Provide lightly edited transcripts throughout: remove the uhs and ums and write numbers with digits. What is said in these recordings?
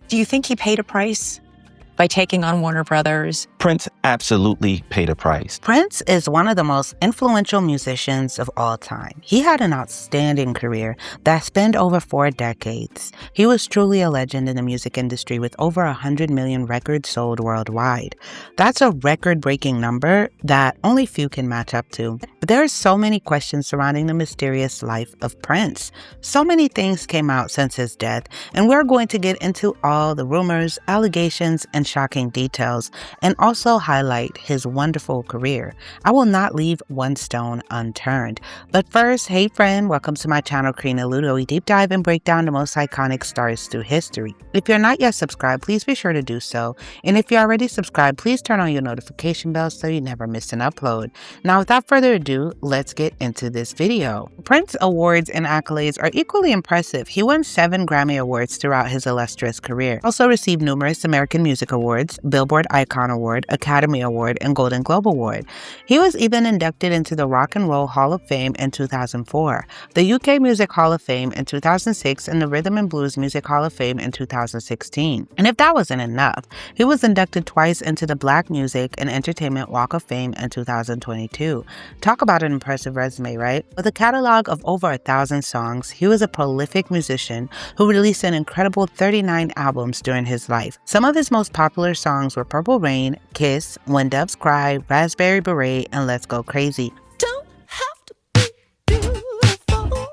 Do you think he paid a price by taking on Warner Brothers? Prince absolutely paid a price. Prince is one of the most influential musicians of all time. He had an outstanding career that spanned over 4 decades. He was truly a legend in the music industry with over 100 million records sold worldwide. That's a record-breaking number that only few can match up to. But there are so many questions surrounding the mysterious life of Prince. So many things came out since his death, and we're going to get into all the rumors, allegations, and shocking details, and also highlight his wonderful career. I will not leave one stone unturned. But first, hey friend, welcome to my channel, karinealourde. We deep dive and break down the most iconic stars through history. If you're not yet subscribed, please be sure to do so. And if you're already subscribed, please turn on your notification bell so you never miss an upload. Now, without further ado, let's get into this video. Prince awards and accolades are equally impressive. He won 7 Grammy Awards throughout his illustrious career. Also received numerous American Music Awards, Billboard Icon Award, Academy Award, and Golden Globe Award. He was even inducted into the Rock and Roll Hall of Fame in 2004, the UK Music Hall of Fame in 2006, and the Rhythm and Blues Music Hall of Fame in 2016. And if that wasn't enough, he was inducted twice into the Black Music and Entertainment Walk of Fame in 2022. Talk about an impressive resume, right? With a catalog of over 1,000 songs, he was a prolific musician who released an incredible 39 albums during his life. Some of his most popular songs were Purple Rain, Kiss, When Doves Cry, Raspberry Beret, and Let's Go Crazy. Don't have to be beautiful.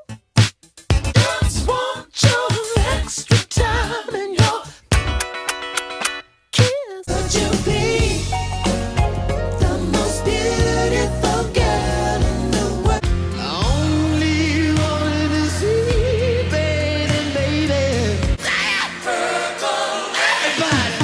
Just want your extra time and your kiss. Would you be the most beautiful girl in the world? I only wanted to see, baby. That purple everybody.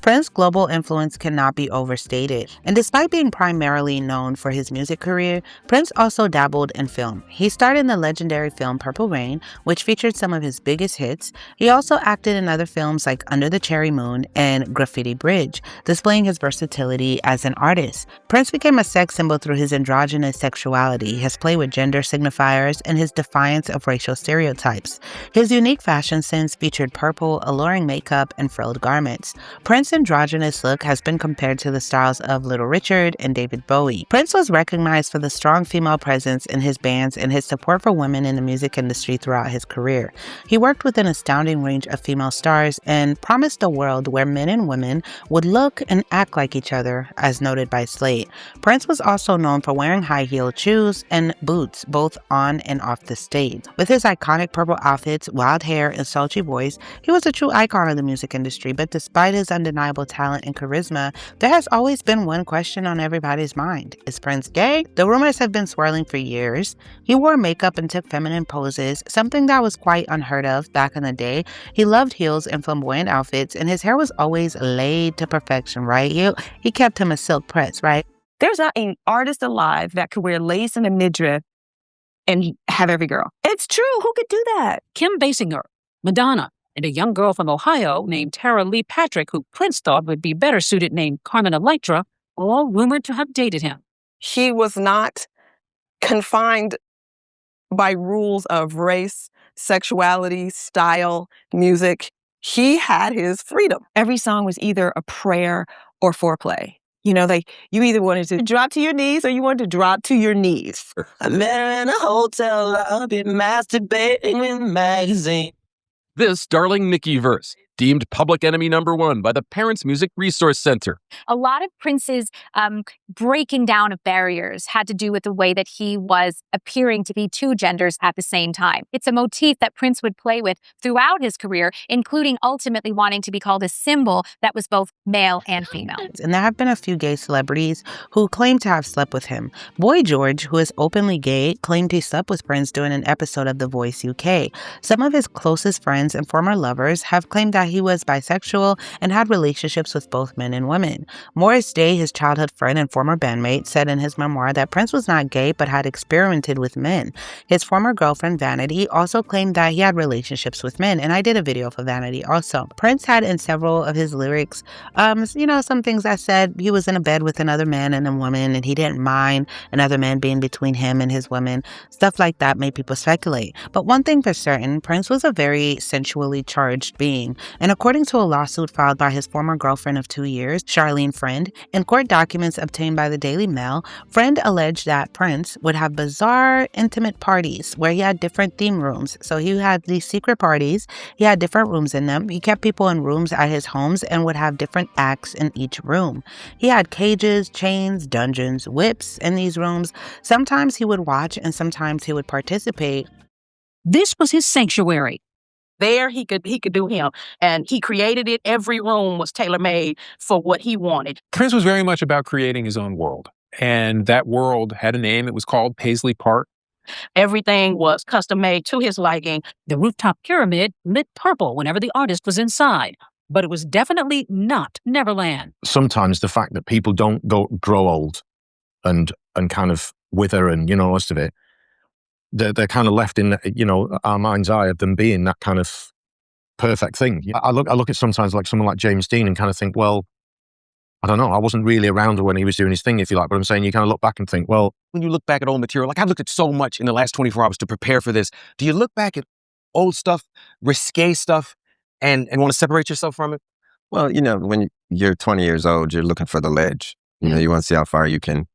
Prince's global influence cannot be overstated, and despite being primarily known for his music career, Prince also dabbled in film. He starred in the legendary film Purple Rain, which featured some of his biggest hits. He also acted in other films like Under the Cherry Moon and Graffiti Bridge, displaying his versatility as an artist. Prince became a sex symbol through his androgynous sexuality, his play with gender signifiers, and his defiance of racial stereotypes. His unique fashion sense featured purple, alluring makeup, and frilled garments. Prince's androgynous look has been compared to the styles of Little Richard and David Bowie. Prince was recognized for the strong female presence in his bands and his support for women in the music industry throughout his career. He worked with an astounding range of female stars and promised a world where men and women would look and act like each other, as noted by Slate. Prince was also known for wearing high-heeled shoes and boots, both on and off the stage. With his iconic purple outfits, wild hair, and sultry voice, he was a true icon of the music industry, but despite his undeniable talent and charisma, there has always been one question on everybody's mind. Is Prince gay? The rumors have been swirling for years. He wore makeup and took feminine poses, something that was quite unheard of back in the day. He loved heels and flamboyant outfits, and his hair was always laid to perfection, right? He kept him a silk press, right? There's not an artist alive that could wear lace and a midriff and have every girl. It's true. Who could do that? Kim Basinger, Madonna, and a young girl from Ohio named Tara Lee Patrick, who Prince thought would be better suited, named Carmen Electra, all rumored to have dated him. He was not confined by rules of race, sexuality, style, music. He had his freedom. Every song was either a prayer or foreplay. You either wanted to drop to your knees or you wanted to drop to your knees. I met her in a hotel lobby, masturbating with magazine. This Darling Nikki verse, deemed public enemy #1 by the Parents Music Resource Center. A lot of Prince's breaking down of barriers had to do with the way that he was appearing to be two genders at the same time. It's a motif that Prince would play with throughout his career, including ultimately wanting to be called a symbol that was both male and female. And there have been a few gay celebrities who claim to have slept with him. Boy George, who is openly gay, claimed he slept with Prince during an episode of The Voice UK. Some of his closest friends and former lovers have claimed that he was bisexual and had relationships with both men and women. Morris Day, his childhood friend and former bandmate, said in his memoir that Prince was not gay but had experimented with men. His former girlfriend, Vanity, also claimed that he had relationships with men, and I did a video for Vanity also. Prince had in several of his lyrics, some things that said he was in a bed with another man and a woman, and he didn't mind another man being between him and his women. Stuff like that made people speculate. But one thing for certain, Prince was a very sensually charged being, and according to a lawsuit filed by his former girlfriend of 2 years, Charlene Friend, in court documents obtained by the Daily Mail, Friend alleged that Prince would have bizarre, intimate parties where he had different theme rooms. So he had these secret parties, he had different rooms in them, he kept people in rooms at his homes and would have different acts in each room. He had cages, chains, dungeons, whips in these rooms. Sometimes he would watch and sometimes he would participate. This was his sanctuary. There he could do him, and he created it. Every room was tailor-made for what he wanted. Prince was very much about creating his own world, and that world had a name. It was called Paisley Park. Everything was custom-made to his liking. The rooftop pyramid lit purple whenever the artist was inside, but it was definitely not Neverland. Sometimes the fact that people don't grow old and kind of wither and, most of it, they're kind of left in, our mind's eye of them being that kind of perfect thing. I look at sometimes like someone like James Dean and kind of think, well, I don't know, I wasn't really around when he was doing his thing, if you like, but I'm saying you kind of look back and think, well, When you look back at old material, like I've looked at so much in the last 24 hours to prepare for this, do you look back at old stuff, risque stuff, and want to separate yourself from it? Well, when you're 20 years old, you're looking for the ledge. You want to see how far you can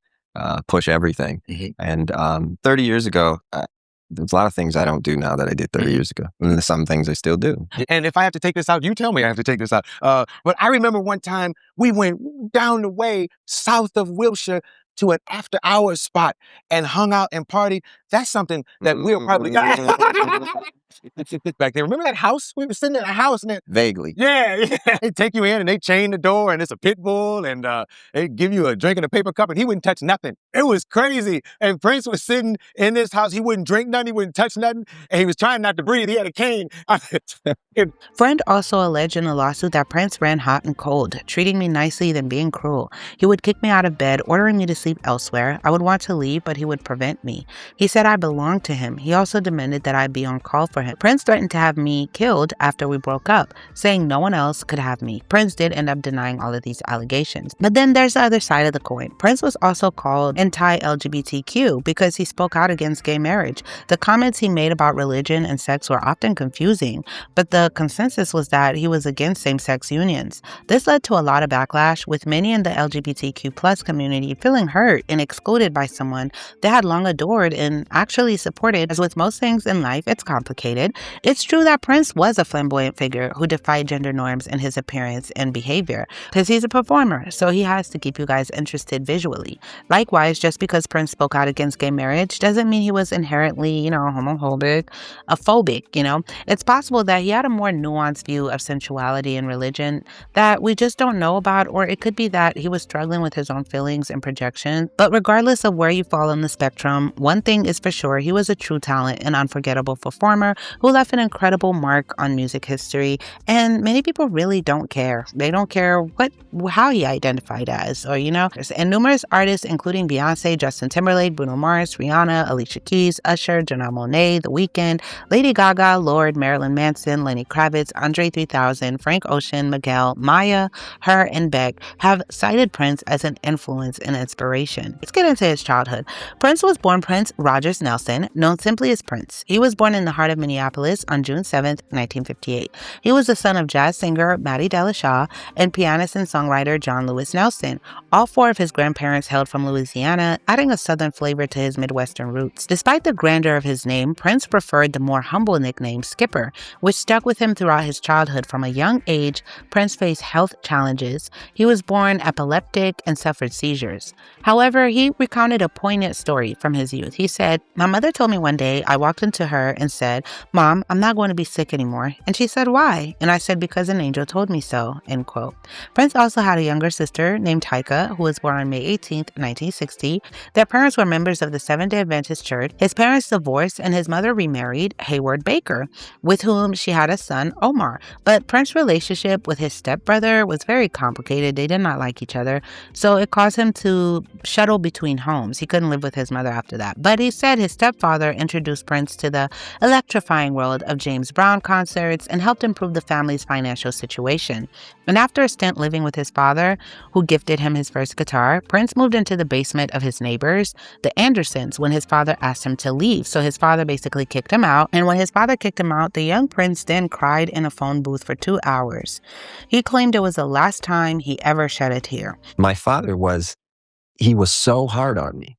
push everything. Mhm. And 30 years ago, there's a lot of things I don't do now that I did 30 years ago. And there's some things I still do. And if I have to take this out, you tell me I have to take this out. But I remember one time we went down the way south of Wilshire to an after hours spot and hung out and partied. That's something that we'll probably back there. Remember that house? We were sitting in a house and Vaguely. yeah. They take you in and they chain the door and it's a pit bull and they give you a drink in a paper cup and he wouldn't touch nothing. It was crazy. And Prince was sitting in this house. He wouldn't drink nothing. He wouldn't touch nothing. And he was trying not to breathe. He had a cane. Friend also alleged in a lawsuit that Prince ran hot and cold, treating me nicely than being cruel. He would kick me out of bed, ordering me to sleep elsewhere. I would want to leave, but he would prevent me. He said I belonged to him. He also demanded that I be on call for him. Prince threatened to have me killed after we broke up, saying no one else could have me. Prince did end up denying all of these allegations. But then there's the other side of the coin. Prince was also called anti-LGBTQ because he spoke out against gay marriage. The comments he made about religion and sex were often confusing, but the consensus was that he was against same-sex unions. This led to a lot of backlash, with many in the LGBTQ+ community feeling hurt and excluded by someone they had long adored and actually supported. As with most things in life, it's complicated. It's true that Prince was a flamboyant figure who defied gender norms in his appearance and behavior, because he's a performer, so he has to keep you guys interested visually. Likewise, just because Prince spoke out against gay marriage doesn't mean he was inherently, homophobic, a phobic, It's possible that he had a more nuanced view of sensuality and religion that we just don't know about, or it could be that he was struggling with his own feelings and projections. But regardless of where you fall on the spectrum, one thing is for sure, he was a true talent and unforgettable performer who left an incredible mark on music history, and many people really don't care. They don't care how he identified as, or and numerous artists, including Beyonce, Justin Timberlake, Bruno Mars, Rihanna, Alicia Keys, Usher, Janelle Monáe, The Weeknd, Lady Gaga, Lorde, Marilyn Manson, Lenny Kravitz, Andre 3000, Frank Ocean, Miguel, Maya, Her, and Beck have cited Prince as an influence and inspiration. Let's get into his childhood. Prince was born Prince Rogers Nelson, known simply as Prince. He was born in the heart of Minneapolis on June 7, 1958. He was the son of jazz singer Mattie Delashaw and pianist and songwriter John Lewis Nelson. All four of his grandparents hailed from Louisiana, adding a southern flavor to his Midwestern roots. Despite the grandeur of his name, Prince preferred the more humble nickname Skipper, which stuck with him throughout his childhood. From a young age, Prince faced health challenges. He was born epileptic and suffered seizures. However, he recounted a poignant story from his youth. He said, "My mother told me one day I walked into her and said, 'Mom, I'm not going to be sick anymore.' And she said, 'Why?' And I said, 'Because an angel told me so.'" End quote. Prince also had a younger sister named Tyka, who was born on May 18, 1960. Their parents were members of the Seventh-day Adventist Church. His parents divorced and his mother remarried Hayward Baker, with whom she had a son, Omar. But Prince's relationship with his stepbrother was very complicated. They did not like each other, so it caused him to shuttle between homes. He couldn't live with his mother after that. But he said his stepfather introduced Prince to the electrifying world of James Brown concerts and helped improve the family's financial situation. And after a stint living with his father, who gifted him his first guitar, Prince moved into the basement of his neighbors, the Andersons, when his father asked him to leave. So his father basically kicked him out. And when his father kicked him out, the young Prince then cried in a phone booth for 2 hours. He claimed it was the last time he ever shed a tear. My father he was so hard on me.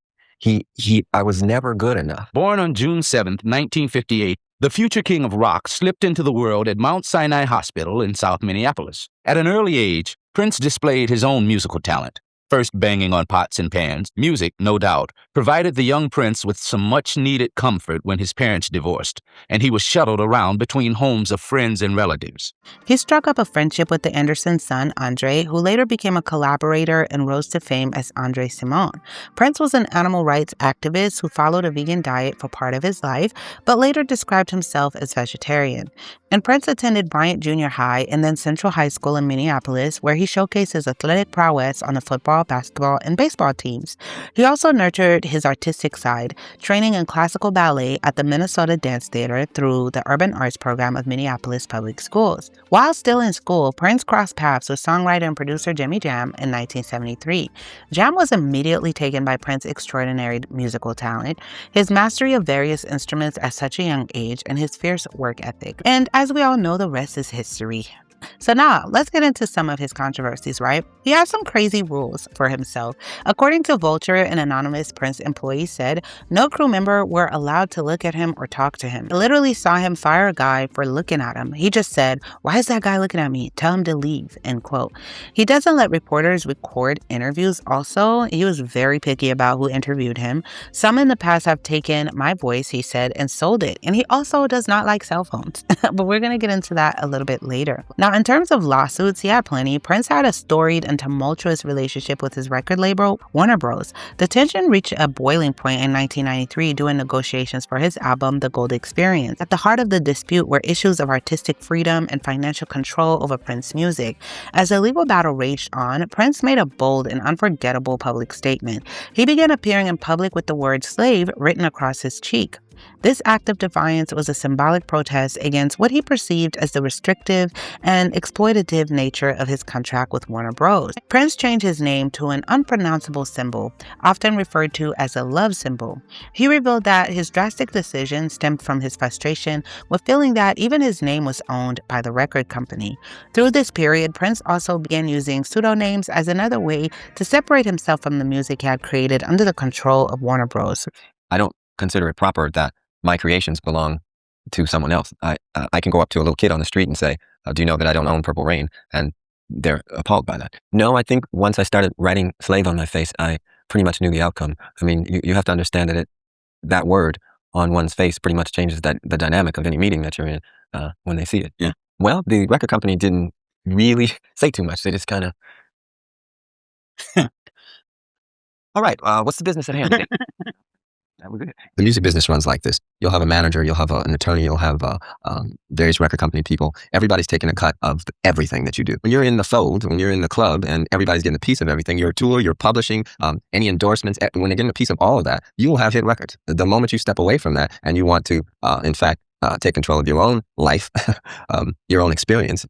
I was never good enough. Born on June 7th, 1958, the future king of rock slipped into the world at Mount Sinai Hospital in South Minneapolis. At an early age, Prince displayed his own musical talent. First banging on pots and pans, music, no doubt, provided the young Prince with some much-needed comfort when his parents divorced, and he was shuttled around between homes of friends and relatives. He struck up a friendship with the Andersons' son, Andre, who later became a collaborator and rose to fame as Andre Simone. Prince was an animal rights activist who followed a vegan diet for part of his life, but later described himself as vegetarian. And Prince attended Bryant Junior High and then Central High School in Minneapolis, where he showcased his athletic prowess on the football, basketball, and baseball teams. He also nurtured his artistic side, training in classical ballet at the Minnesota Dance Theater through the Urban Arts Program of Minneapolis Public Schools. While still in school, Prince crossed paths with songwriter and producer Jimmy Jam in 1973. Jam was immediately taken by Prince's extraordinary musical talent, his mastery of various instruments at such a young age, and his fierce work ethic. And as we all know, the rest is history. So now, let's get into some of his controversies, right? He has some crazy rules for himself. According to Vulture, an anonymous Prince employee said, no crew member were allowed to look at him or talk to him. I literally saw him fire a guy for looking at him. He just said, "Why is that guy looking at me? Tell him to leave," end quote. He doesn't let reporters record interviews also. He was very picky about who interviewed him. Some in the past have taken my voice, he said, and sold it. And he also does not like cell phones. But we're going to get into that a little bit later. Now, in terms of lawsuits, he had plenty. Prince had a storied and tumultuous relationship with his record label, Warner Bros. The tension reached a boiling point in 1993 during negotiations for his album, The Gold Experience. At the heart of the dispute were issues of artistic freedom and financial control over Prince's music. As the legal battle raged on, Prince made a bold and unforgettable public statement. He began appearing in public with the word slave written across his cheek. This act of defiance was a symbolic protest against what he perceived as the restrictive and exploitative nature of his contract with Warner Bros. Prince changed his name to an unpronounceable symbol, often referred to as a love symbol. He revealed that his drastic decision stemmed from his frustration with feeling that even his name was owned by the record company. Through this period, Prince also began using pseudonyms as another way to separate himself from the music he had created under the control of Warner Bros. I don't consider it proper that my creations belong to someone else. I can go up to a little kid on the street and say, "Do you know that I don't own Purple Rain?" And they're appalled by that. No, I think once I started writing slave on my face, I pretty much knew the outcome. I mean, you have to understand that that word on one's face pretty much changes the dynamic of any meeting that you're in when they see it. Yeah. Well, the record company didn't really say too much. They just kind of... All right, what's the business at hand today? The music business runs like this. You'll have a manager, you'll have an attorney, you'll have various record company people. Everybody's taking a cut of everything that you do. When you're in the fold, when you're in the club and everybody's getting a piece of everything, you're a tour, you're publishing, any endorsements, when they're getting a piece of all of that, you will have hit records. The moment you step away from that and you want to, in fact, take control of your own life, your own experience,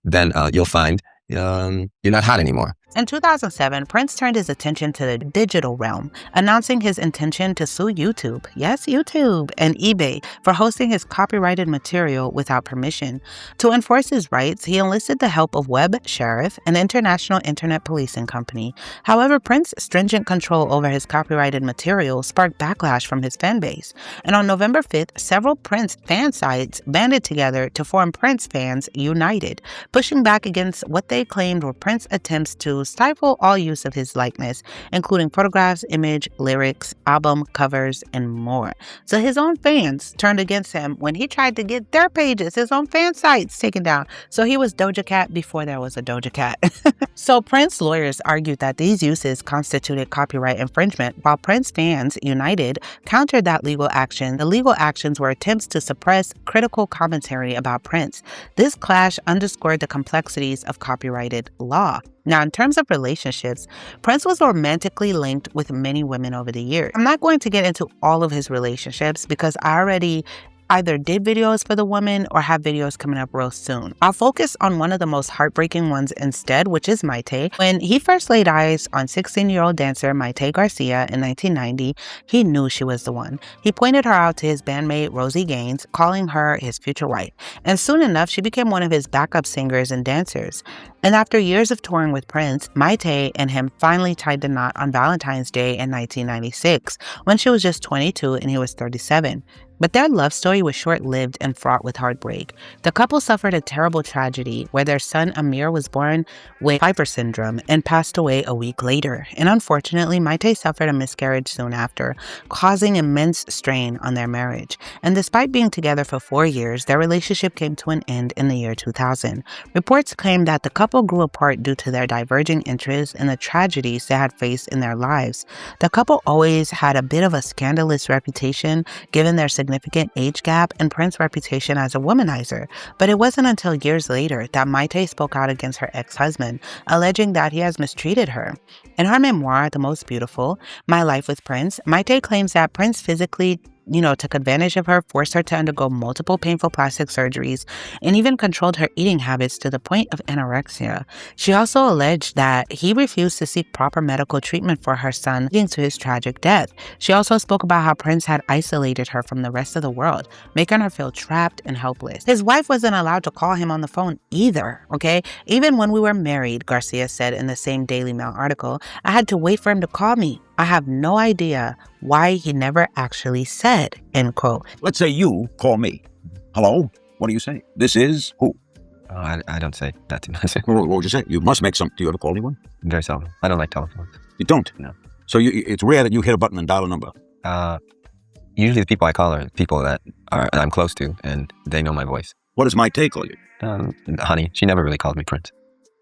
then you'll find you're not hot anymore. In 2007, Prince turned his attention to the digital realm, announcing his intention to sue YouTube, yes, YouTube, and eBay for hosting his copyrighted material without permission. To enforce his rights, he enlisted the help of Web Sheriff, an international internet policing company. However, Prince's stringent control over his copyrighted material sparked backlash from his fan base. And on November 5th, several Prince fan sites banded together to form Prince Fans United, pushing back against what they claimed were Prince's attempts to stifle all use of his likeness, including photographs, image, lyrics, album covers, and more. So his own fans turned against him when he tried to get their pages, his own fan sites, taken down. So he was Doja Cat before there was a Doja Cat. So Prince lawyers argued that these uses constituted copyright infringement, while Prince Fans United countered that legal action. The legal actions were attempts to suppress critical commentary about Prince. This clash underscored the complexities of copyrighted law. Now, in terms of relationships, Prince was romantically linked with many women over the years. I'm not going to get into all of his relationships because I already either did videos for the woman or have videos coming up real soon. I'll focus on one of the most heartbreaking ones instead, which is Mayte. When he first laid eyes on 16-year-old dancer Mayte Garcia in 1990, he knew she was the one. He pointed her out to his bandmate Rosie Gaines, calling her his future wife. And soon enough, she became one of his backup singers and dancers. And after years of touring with Prince, Mayte and him finally tied the knot on Valentine's Day in 1996, when she was just 22 and he was 37. But their love story was short-lived and fraught with heartbreak. The couple suffered a terrible tragedy where their son Amir was born with Piper syndrome and passed away a week later. And unfortunately, Mayte suffered a miscarriage soon after, causing immense strain on their marriage. And despite being together for 4 years, their relationship came to an end in the year 2000. Reports claim that the couple grew apart due to their diverging interests and the tragedies they had faced in their lives. The couple always had a bit of a scandalous reputation, given their significant age gap and Prince's reputation as a womanizer. But it wasn't until years later that Mayte spoke out against her ex-husband, alleging that he has mistreated her. In her memoir, The Most Beautiful, My Life with Prince, Mayte claims that Prince physically took advantage of her, forced her to undergo multiple painful plastic surgeries, and even controlled her eating habits to the point of anorexia. She also alleged that he refused to seek proper medical treatment for her son, leading to his tragic death. She also spoke about how Prince had isolated her from the rest of the world, making her feel trapped and helpless. His wife wasn't allowed to call him on the phone either, okay? Even when we were married, Garcia said in the same Daily Mail article, I had to wait for him to call me. I have no idea why he never actually said, end quote. Let's say you call me. Hello? What do you say? This is who? I don't say that too much. What would you say? You must make some. Do you ever call anyone? Very seldom. I don't like telephones. You don't? No. So it's rare that you hit a button and dial a number? Usually the people I call are people that I'm close to, and they know my voice. What does Mayte call you? Honey. She never really called me Prince.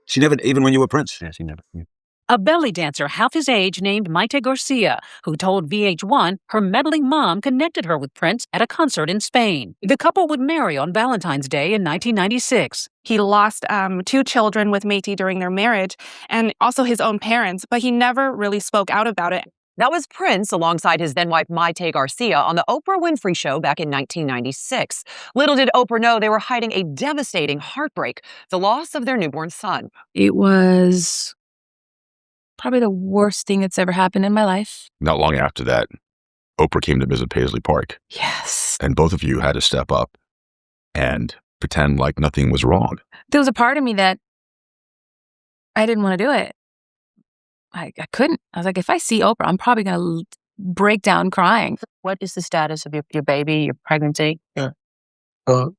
She never, even when you were Prince? Yeah, she never. Yeah. A belly dancer half his age named Mayte Garcia, who told VH1 her meddling mom connected her with Prince at a concert in Spain. The couple would marry on Valentine's Day in 1996. He lost 2 children with Mayte during their marriage and also his own parents, but he never really spoke out about it. That was Prince alongside his then-wife Mayte Garcia on the Oprah Winfrey Show back in 1996. Little did Oprah know they were hiding a devastating heartbreak, the loss of their newborn son. It was probably the worst thing that's ever happened in my life. Not long after that, Oprah came to visit Paisley Park. Yes. And both of you had to step up and pretend like nothing was wrong. There was a part of me that I didn't want to do it. I couldn't. I was like, if I see Oprah, I'm probably going to break down crying. What is the status of your baby, your pregnancy? Yeah. Well,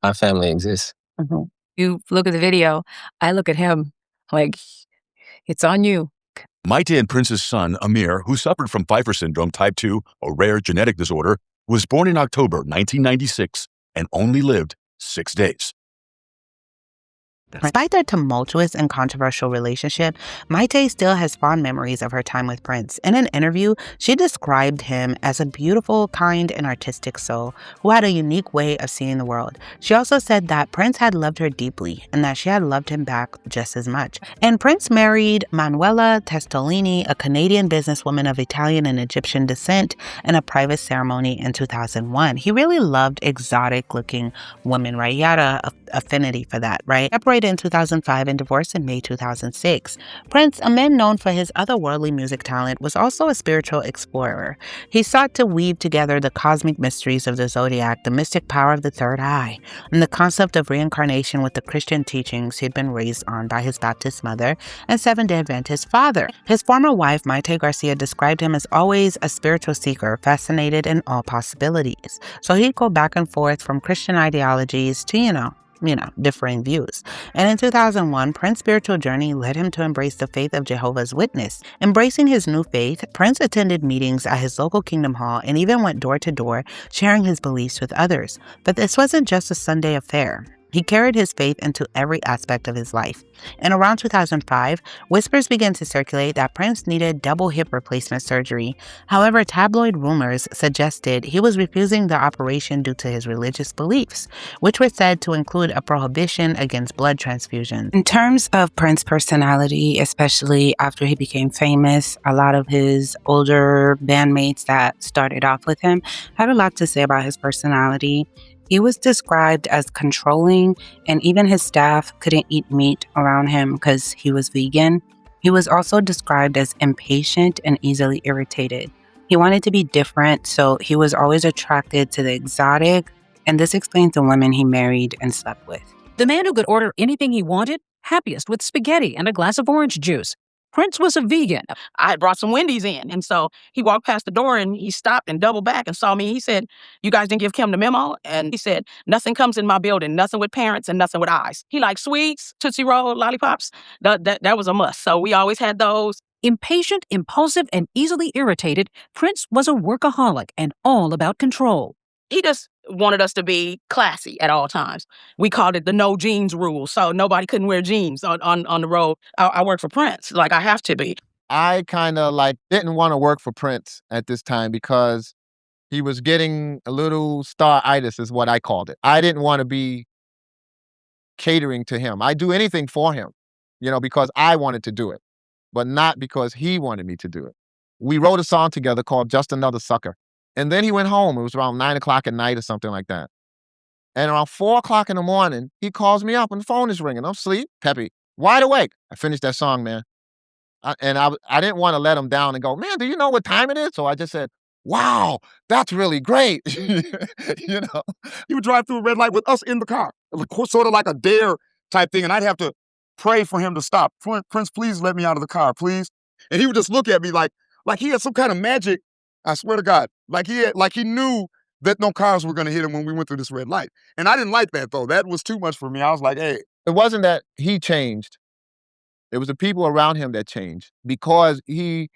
our family exists. Mm-hmm. You look at the video, I look at him like, it's on you. Mayte and Prince's son, Amir, who suffered from Piper syndrome type 2, a rare genetic disorder, was born in October 1996 and only lived 6 days. Despite their tumultuous and controversial relationship, Mayte still has fond memories of her time with Prince. In an interview, she described him as a beautiful, kind, and artistic soul who had a unique way of seeing the world. She also said that Prince had loved her deeply and that she had loved him back just as much. And Prince married Manuela Testolini, a Canadian businesswoman of Italian and Egyptian descent, in a private ceremony in 2001. He really loved exotic-looking women, right? He had affinity for that, right? Separated in 2005 and divorced in May 2006. Prince, a man known for his otherworldly music talent, was also a spiritual explorer. He sought to weave together the cosmic mysteries of the zodiac, the mystic power of the third eye, and the concept of reincarnation with the Christian teachings he'd been raised on by his Baptist mother and Seventh-day Adventist father. His former wife, Mayte Garcia, described him as always a spiritual seeker, fascinated in all possibilities. So he'd go back and forth from Christian ideologies to, differing views. And in 2001, Prince's spiritual journey led him to embrace the faith of Jehovah's Witness. Embracing his new faith, Prince attended meetings at his local Kingdom Hall and even went door to door, sharing his beliefs with others. But this wasn't just a Sunday affair. He carried his faith into every aspect of his life. And around 2005, whispers began to circulate that Prince needed double hip replacement surgery. However, tabloid rumors suggested he was refusing the operation due to his religious beliefs, which were said to include a prohibition against blood transfusion. In terms of Prince's personality, especially after he became famous, a lot of his older bandmates that started off with him had a lot to say about his personality. He was described as controlling, and even his staff couldn't eat meat around him because he was vegan. He was also described as impatient and easily irritated. He wanted to be different, so he was always attracted to the exotic, and this explains the women he married and slept with. The man who could order anything he wanted, happiest with spaghetti and a glass of orange juice. Prince was a vegan. I had brought some Wendy's in. And so he walked past the door and he stopped and doubled back and saw me. He said, "You guys didn't give Kim the memo?" And he said, "Nothing comes in my building, nothing with parents and nothing with eyes." He liked sweets, Tootsie Roll, lollipops. That was a must. So we always had those. Impatient, impulsive, and easily irritated, Prince was a workaholic and all about control. He just wanted us to be classy at all times. We called it the no jeans rule. So nobody couldn't wear jeans on the road. I work for Prince. Like, I have to be. I kind of didn't want to work for Prince at this time because he was getting a little star-itis is what I called it. I didn't want to be catering to him. I'd do anything for him, because I wanted to do it, but not because he wanted me to do it. We wrote a song together called Just Another Sucker. And then he went home. It was around 9 o'clock at night or something like that. And around 4 o'clock in the morning, he calls me up and the phone is ringing. I'm asleep, peppy, wide awake. I finished that song, man. I didn't want to let him down and go, "Man, do you know what time it is?" So I just said, "Wow, that's really great." He would drive through a red light with us in the car, sort of like a dare type thing. And I'd have to pray for him to stop. "Prince, please let me out of the car, please." And he would just look at me like he had some kind of magic. I swear to God, like he knew that no cars were going to hit him when we went through this red light. And I didn't like that, though. That was too much for me. I was like, hey. It wasn't that he changed. It was the people around him that changed because he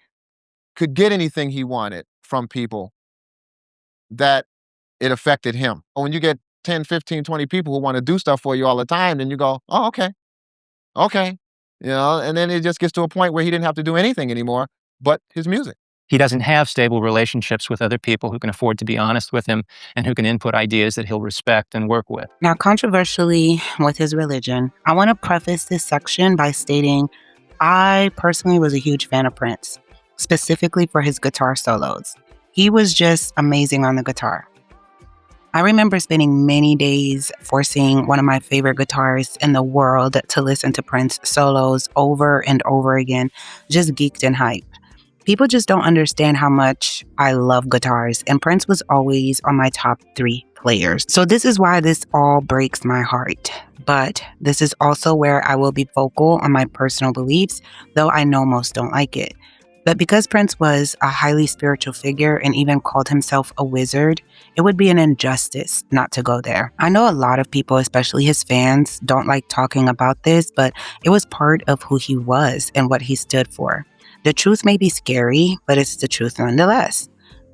could get anything he wanted from people that it affected him. When you get 10, 15, 20 people who want to do stuff for you all the time, then you go, "Oh, okay. Okay." And then it just gets to a point where he didn't have to do anything anymore but his music. He doesn't have stable relationships with other people who can afford to be honest with him and who can input ideas that he'll respect and work with. Now, controversially with his religion, I want to preface this section by stating I personally was a huge fan of Prince, specifically for his guitar solos. He was just amazing on the guitar. I remember spending many days forcing one of my favorite guitarists in the world to listen to Prince solos over and over again, just geeked and hyped. People just don't understand how much I love guitars, and Prince was always on my top 3 players. So this is why this all breaks my heart. But this is also where I will be vocal on my personal beliefs, though I know most don't like it. But because Prince was a highly spiritual figure and even called himself a wizard, it would be an injustice not to go there. I know a lot of people, especially his fans, don't like talking about this, but it was part of who he was and what he stood for. The truth may be scary, but it's the truth nonetheless.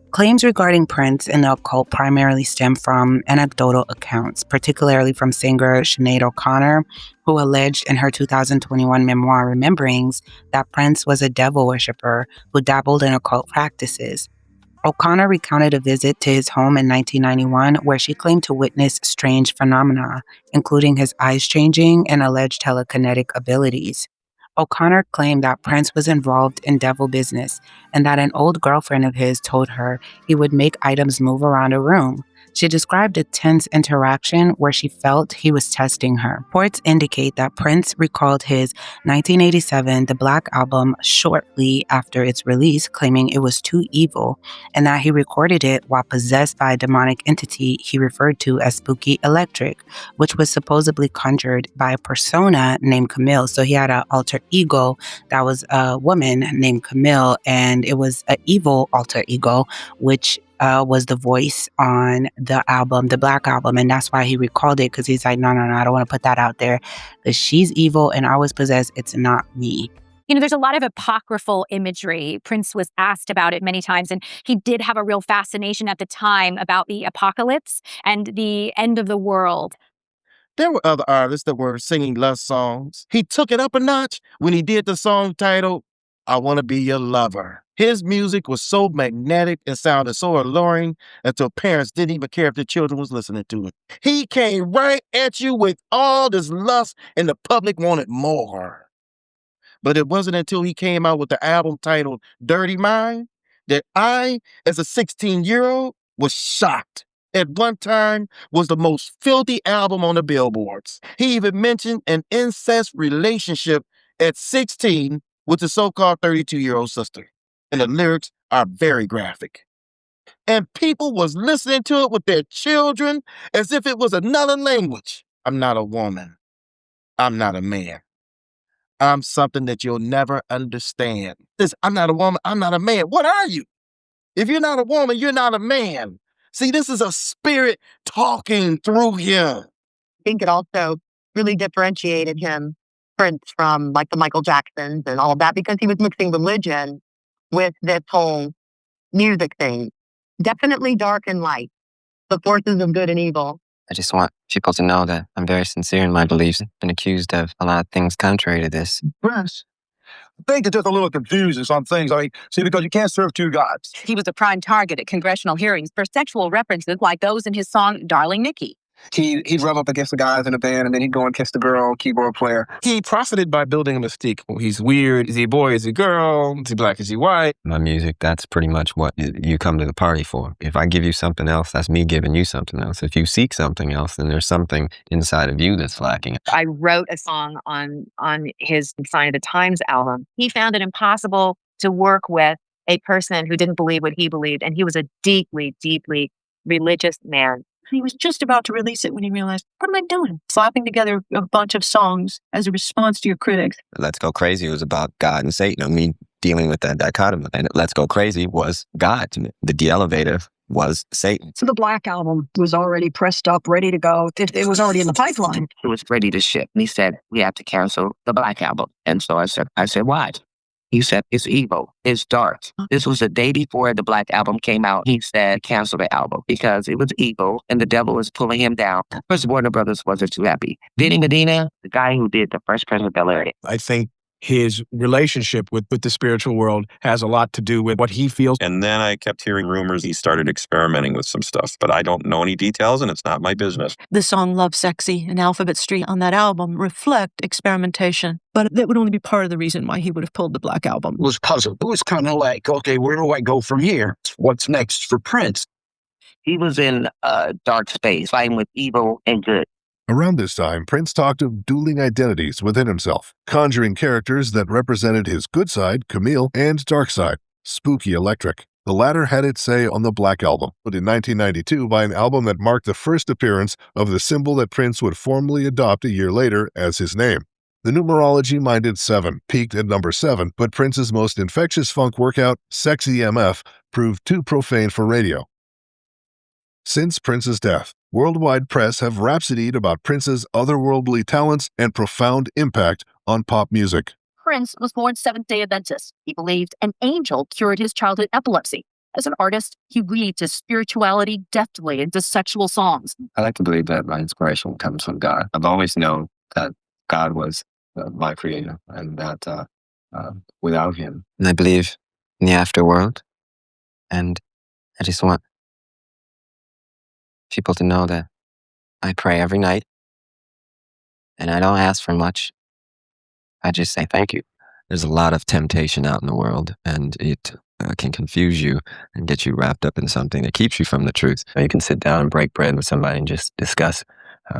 Claims regarding Prince and the occult primarily stem from anecdotal accounts, particularly from singer Sinead O'Connor, who alleged in her 2021 memoir Rememberings that Prince was a devil worshiper who dabbled in occult practices. O'Connor recounted a visit to his home in 1991 where she claimed to witness strange phenomena, including his eyes changing and alleged telekinetic abilities. O'Connor claimed that Prince was involved in devil business and that an old girlfriend of his told her he would make items move around a room. She described a tense interaction where she felt he was testing her. Reports indicate that Prince recalled his 1987 The Black Album shortly after its release, claiming it was too evil, and that he recorded it while possessed by a demonic entity he referred to as Spooky Electric, which was supposedly conjured by a persona named Camille. So he had an alter ego that was a woman named Camille, and it was an evil alter ego, which was the voice on the album, the Black Album, and that's why he recalled it, because he's like, no, I don't want to put that out there, because she's evil and I was possessed. It's not me. You know, there's a lot of apocryphal imagery. Prince was asked about it many times, and he did have a real fascination at the time about the apocalypse and the end of the world. There were other artists that were singing lust songs. He took it up a notch when he did the song titled, I Want to Be Your Lover. His music was so magnetic and sounded so alluring until parents didn't even care if their children was listening to it. He came right at you with all this lust and the public wanted more. But it wasn't until he came out with the album titled Dirty Mind that I, as a 16-year-old, was shocked. At one time, was the most filthy album on the billboards. He even mentioned an incest relationship at 16 with the so-called 32-year-old sister. And the lyrics are very graphic. And people was listening to it with their children as if it was another language. I'm not a woman. I'm not a man. I'm something that you'll never understand. I'm not a woman. I'm not a man. What are you? If you're not a woman, you're not a man. See, this is a spirit talking through him. I think it also really differentiated him, Prince, from like the Michael Jacksons and all of that, because he was mixing religion with this whole music thing. Definitely dark and light. The forces of good and evil. I just want people to know that I'm very sincere in my beliefs. I've been accused of a lot of things contrary to this. Prince, I think it's just a little confusing on things. I mean, see, because you can't serve two gods. He was a prime target at congressional hearings for sexual references like those in his song Darling Nikki. He'd rub up against the guys in the band, and then he'd go and kiss the girl keyboard player. He profited by building a mystique. He's weird. Is he a boy? Is he a girl? Is he black? Is he white? My music, that's pretty much what you come to the party for. If I give you something else, that's me giving you something else. If you seek something else, then there's something inside of you that's lacking. I wrote a song on his Sign of the Times album. He found it impossible to work with a person who didn't believe what he believed, and he was a deeply, deeply religious man. He was just about to release it when he realized, what am I doing? Slapping together a bunch of songs as a response to your critics. Let's Go Crazy was about God and Satan. Me dealing with that dichotomy. And Let's Go Crazy was God to me. The de-elevator was Satan. So the Black Album was already pressed up, ready to go. It was already in the pipeline. It was ready to ship. And he said, we have to cancel the Black Album. And so I said, why? He said, it's evil. It's dark. This was the day before the Black Album came out. He said, cancel the album because it was evil and the devil was pulling him down. First, Warner Brothers wasn't too happy. Vinny Medina, the guy who did the Fresh Prince of Bel-Air. I think his relationship with the spiritual world has a lot to do with what he feels. And then I kept hearing rumors he started experimenting with some stuff, but I don't know any details and it's not my business. The song Love Sexy and Alphabet Street on that album reflect experimentation, but that would only be part of the reason why he would have pulled the Black Album. It was puzzled. It was kind of like, okay, where do I go from here? What's next for Prince? He was in a dark space, fighting with evil and good. Around this time, Prince talked of dueling identities within himself, conjuring characters that represented his good side, Camille, and dark side, Spooky Electric. The latter had its say on the Black Album, but in 1992 by an album that marked the first appearance of the symbol that Prince would formally adopt a year later as his name. The numerology-minded 7 peaked at number 7, but Prince's most infectious funk workout, Sexy MF, proved too profane for radio. Since Prince's death, worldwide press have rhapsodied about Prince's otherworldly talents and profound impact on pop music. Prince was born Seventh-day Adventist. He believed an angel cured his childhood epilepsy. As an artist, he weaved his spirituality deftly into sexual songs. I like to believe that my inspiration comes from God. I've always known that God was my creator and that without him. And I believe in the afterworld. And I just want people to know that I pray every night and I don't ask for much. I just say thank you. There's a lot of temptation out in the world and it can confuse you and get you wrapped up in something that keeps you from the truth. You can sit down and break bread with somebody and just discuss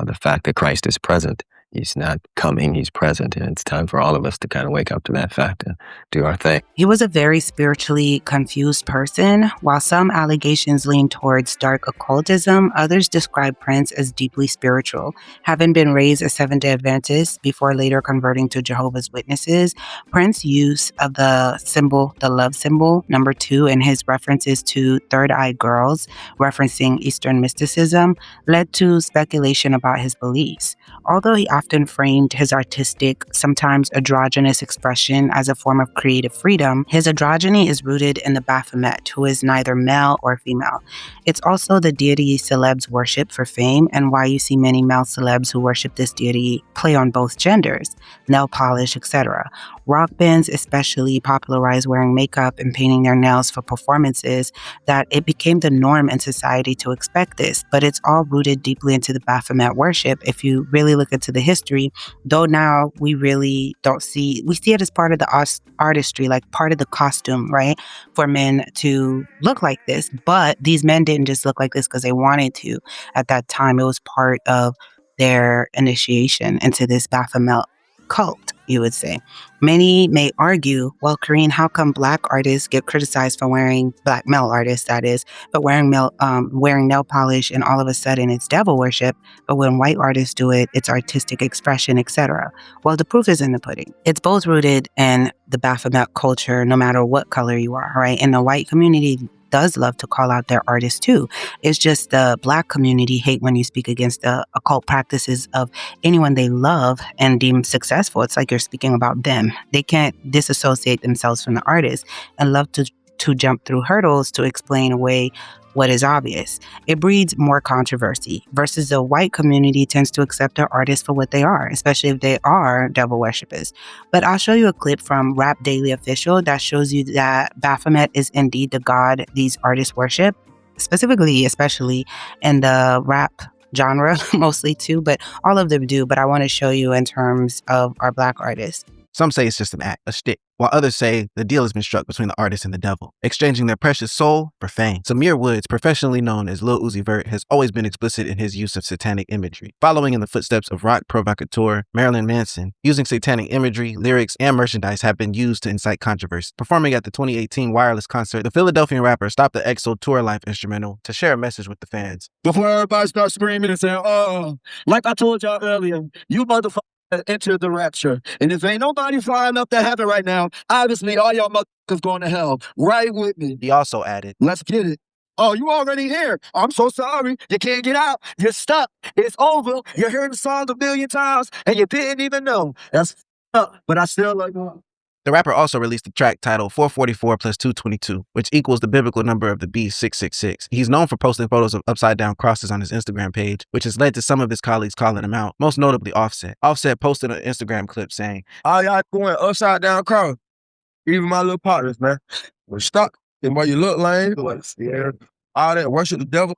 the fact that Christ is present. He's not coming, he's present. And it's time for all of us to kind of wake up to that fact and do our thing. He was a very spiritually confused person. While some allegations lean towards dark occultism, others describe Prince as deeply spiritual. Having been raised a Seventh-day Adventist before later converting to Jehovah's Witnesses, Prince's use of the symbol, the love symbol, number 2, and his references to third-eyed girls, referencing Eastern mysticism, led to speculation about his beliefs. Although he often framed his artistic, sometimes androgynous expression as a form of creative freedom, his androgyny is rooted in the Baphomet, who is neither male or female. It's also the deity celebs worship for fame, and why you see many male celebs who worship this deity play on both genders, nail polish, etc. Rock bands especially popularized wearing makeup and painting their nails for performances, that it became the norm in society to expect this, but it's all rooted deeply into the Baphomet worship. If you really look into the history, though now we really don't see, we see it as part of the artistry, like part of the costume, right? For men to look like this, but these men didn't just look like this because they wanted to. At that time, it was part of their initiation into this Baphomet cult, you would say. Many may argue, well, Karine, how come black artists get criticized for wearing, black male artists that is, but wearing nail polish and all of a sudden it's devil worship, but when white artists do it, it's artistic expression, etc. Well, the proof is in the pudding. It's both rooted in the Baphomet culture, no matter what color you are, right? And the white community does love to call out their artists too. It's just the black community hate when you speak against the occult practices of anyone they love and deem successful. It's like you're speaking about them. They can't disassociate themselves from the artist and love to jump through hurdles to explain away what is obvious. It breeds more controversy versus the white community tends to accept their artists for what they are, especially if they are devil worshippers. But I'll show you a clip from Rap Daily Official that shows you that Baphomet is indeed the god these artists worship, specifically, especially in the rap genre, mostly too, but all of them do. But I want to show you in terms of our black artists. Some say it's just an act, a shtick, while others say the deal has been struck between the artist and the devil, exchanging their precious soul for fame. Samir Woods, professionally known as Lil Uzi Vert, has always been explicit in his use of satanic imagery, following in the footsteps of rock provocateur Marilyn Manson. Using satanic imagery, lyrics, and merchandise have been used to incite controversy. Performing at the 2018 Wireless concert, the Philadelphian rapper stopped the EXO Tour Life instrumental to share a message with the fans. Before everybody starts screaming and saying, oh, like I told y'all earlier, you motherfuckers enter the rapture. And if ain't nobody flying up to heaven right now, obviously all y'all motherfuckers going to hell. Right with me. He also added, let's get it. Oh, you already here. I'm so sorry. You can't get out. You're stuck. It's over. You heard the song a million times and you didn't even know. That's up, but I still like it. The rapper also released a track titled 444 plus 222, which equals the biblical number of the beast 666. He's known for posting photos of upside-down crosses on his Instagram page, which has led to some of his colleagues calling him out, most notably Offset. Offset posted an Instagram clip saying, all y'all going upside-down cross. Even my little partners, man. We're stuck. And where you look lame, all that worship the devil.